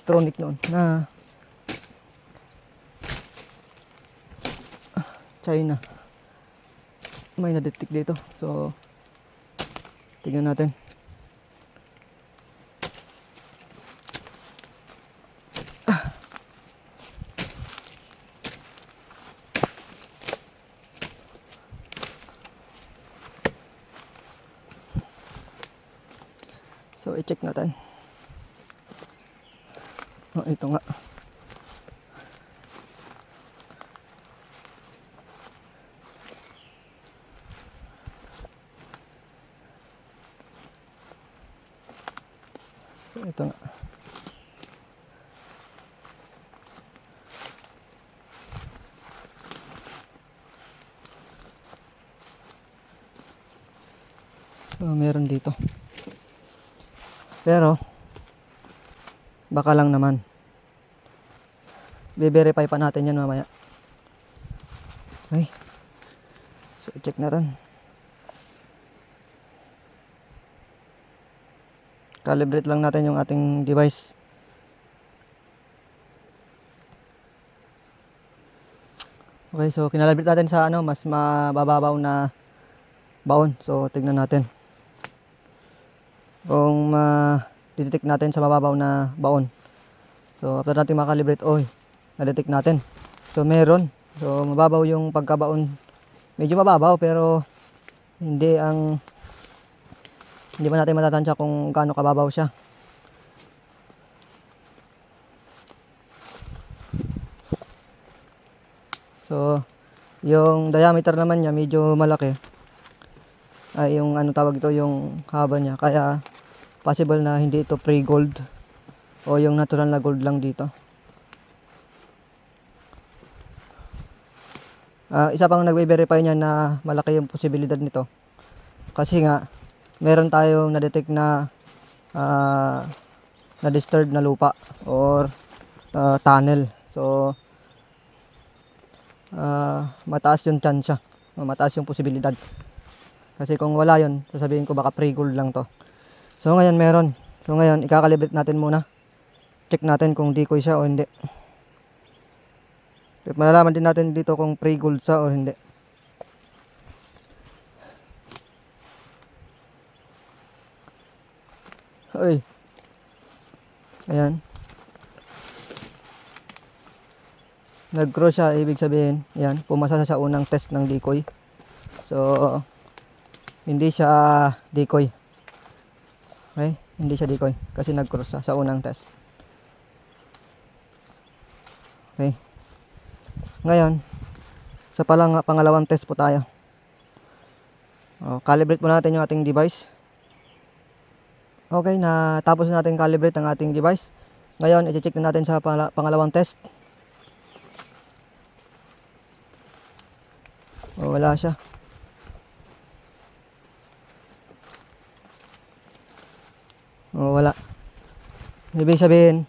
electronic noon na China. May na-detect dito. So, tingnan natin. So, i-check natin. Oh, ito nga. So, ito nga. So, meron dito. Pero, baka lang naman. Be-verify pa natin yan mamaya. Okay. So, check natin. Calibrate lang natin yung ating device. Okay, so kinalibrate natin sa mas mababaw na baon. So, tignan natin. Kung ma-detect natin sa mababaw na baon. So after natin makalibrate, na-detect natin. So meron. So mababaw yung pagkabaon. Medyo mababaw pero hindi ba natin matatansya kung gaano kababaw siya. So yung diameter naman niya medyo malaki. Ay yung tawag ito, yung haba niya. Kaya possible na hindi ito pre-gold o yung natural na gold lang dito. Isa pang nagbe-verify niya na malaki yung posibilidad nito. Kasi nga meron tayong na-detect na na-disturbed na lupa or tunnel. So mataas yung chance, mataas yung posibilidad. Kasi kung wala yun, sasabihin ko baka pre-gold lang to. So ngayon meron. So ngayon ikakalibrate natin muna. Check natin kung decoy siya o hindi. At malalaman din natin dito kung pre-gold siya o hindi. Oy. Ayan. Nag-cross siya, ibig sabihin, yan, pumasa sa unang test ng decoy. So hindi siya decoy. Okay? Hindi siya decoy kasi nag-cross siya sa unang test. Okay. Ngayon, sa pangalawang test po tayo. Calibrate po natin yung ating device. Okay, tapos natin calibrate ang ating device. Ngayon, i-check na natin sa pangalawang test. Wala siya. Wala. Ibig sabihin,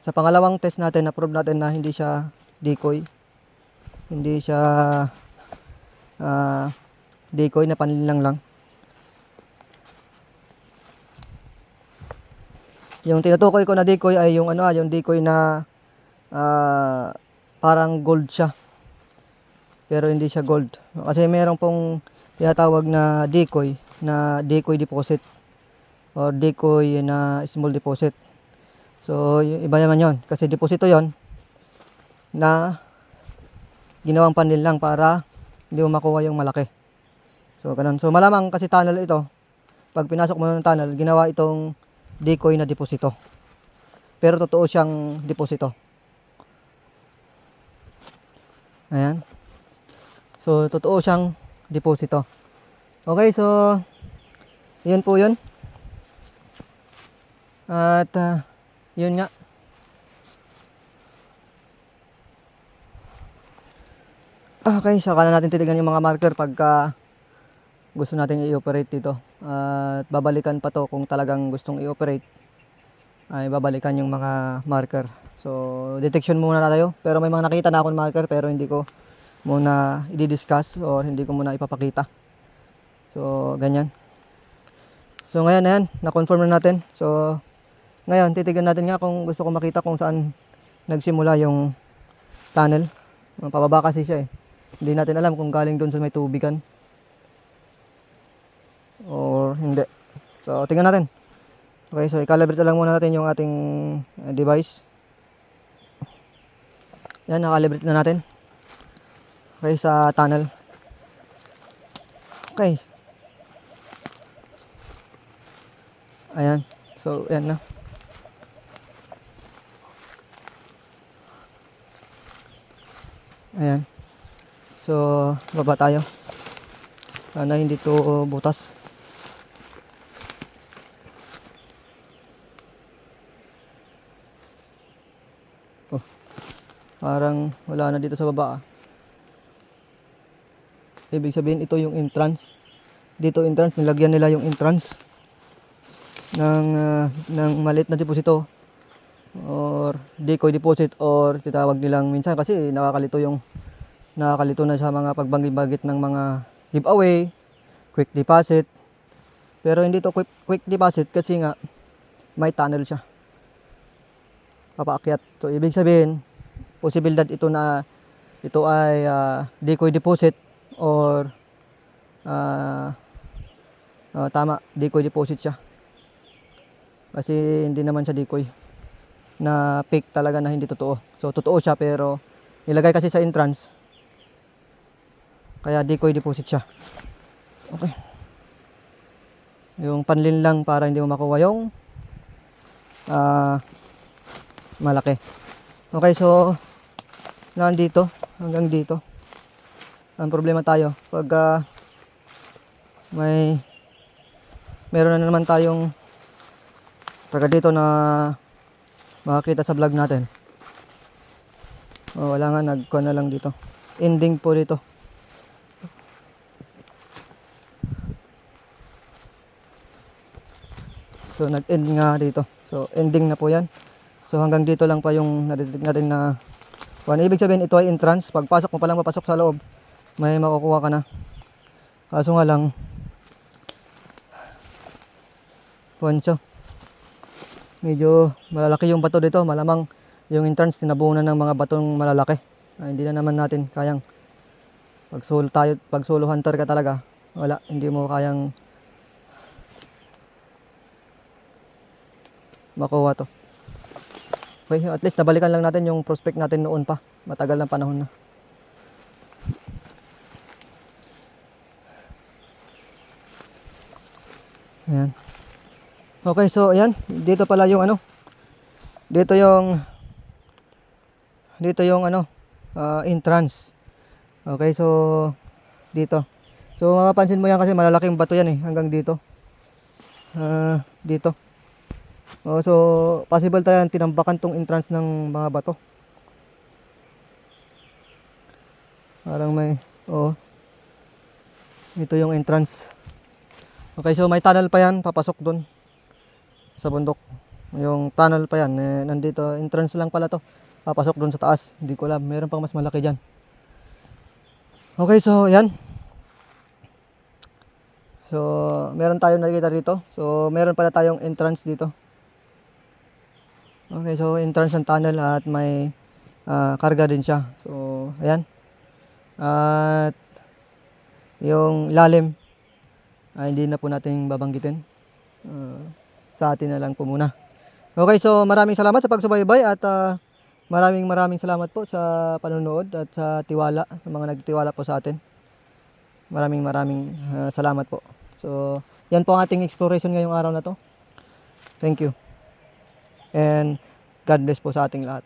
sa pangalawang test natin, na-prove natin na hindi siya decoy. Hindi siya decoy na panlilang lang. Yung tinutukoy ko na decoy ay yung yung decoy na parang gold siya. Pero hindi siya gold. Kasi meron pong tinatawag na decoy deposit or decoy na small deposit. So iba naman yon kasi deposito yon na ginawang panlin lang para hindi mo makuha yung malaki. So ganun. So malamang kasi tunnel ito. Pag pinasok mo ng tunnel, ginawa itong decoy na deposito. Pero totoo siyang deposito. Ayan. So totoo siyang deposito. Okay, so yun po yun. At yun nga. Okay, saka na natin titignan yung mga marker pagka gusto natin i-operate dito. At babalikan pa to kung talagang gustong i-operate. Ay babalikan yung mga marker. So detection muna tayo. Pero may mga nakita na akong marker pero hindi ko muna i-discuss or hindi ko muna ipapakita. So ganyan. So ngayon na yan, na-confirm na natin. So Ngayon, titignan natin nga kung gusto ko makita kung saan nagsimula yung tunnel. Pababa kasi siya eh. Hindi natin alam kung galing doon sa may tubigan or hindi. So, tingnan natin. Okay, so i-calibrate na lang muna natin yung ating device. Yan, nakalibrate na natin. Okay, sa tunnel. Okay. Ayan. So, yan na. Ayan. So, baba tayo. Sana hindi to butas. Oh, parang wala na dito sa baba. Ibig sabihin ito yung entrance. Dito entrance, nilagyan nila yung entrance ng maliit na deposito or decoy deposit or titawag nilang minsan kasi nakakalito na sa mga pagbanggit ng mga giveaway, quick deposit. Pero hindi to quick deposit kasi nga may tunnel siya. Papaakyat. So ibig sabihin, posibilidad ito na ito ay decoy deposit or tama, decoy deposit siya. Kasi hindi naman siya decoy na fake talaga na hindi totoo. So totoo siya pero nilagay kasi sa entrance. Kaya decoy deposit siya. Okay. Yung panlin lang para hindi mo makuha yung malaki. Okay, so nandito hanggang dito. Ang problema tayo pag meron na naman tayong taga dito na makakita sa vlog natin. Oh, wala nga, nagkuha na lang dito. Ending po dito. So nag-end nga dito. So ending na po yan. So hanggang dito lang pa yung nadidig natin na ibig sabihin ito ay entrance. Pagpasok mo pa lang papasok sa loob, may makukuha ka na. Kaso nga lang poncho, medyo malalaki yung bato dito. Malamang yung entrance tinabunan ng mga batong malalaki. Hindi na naman natin kayang pag solo hunter ka talaga, wala, hindi mo kayang makuha to. Okay, at least nabalikan lang natin yung prospect natin noon pa. Matagal ng panahon na. Ayan. Okay, so ayan, dito pala yung dito yung entrance. Okay, so dito. So mapapansin mo yan kasi malalaking bato yan eh, hanggang dito. Dito. Oh, so possible tayo tinambakan tong entrance ng mga bato. Parang ito yung entrance. Okay, so may tunnel pa yan papasok doon sa bundok. Yung tunnel pa yan, nandito, entrance lang pala to. Papasok doon sa taas. Hindi ko alam, meron pang mas malaki dyan. Okay, so yan. So meron tayong nakikita dito. So meron pala tayong entrance dito. Okay, so entrance ng tunnel at may karga din siya. So ayan. At yung lalim hindi na po natin babanggitin. Sa atin na lang po muna. Okay, so maraming salamat sa pagsubaybay at maraming salamat po sa panonood at sa tiwala, sa mga nagtiwala po sa atin. Maraming salamat po. So, yan po ang ating exploration ngayong araw na to. Thank you. And God bless po sa ating lahat.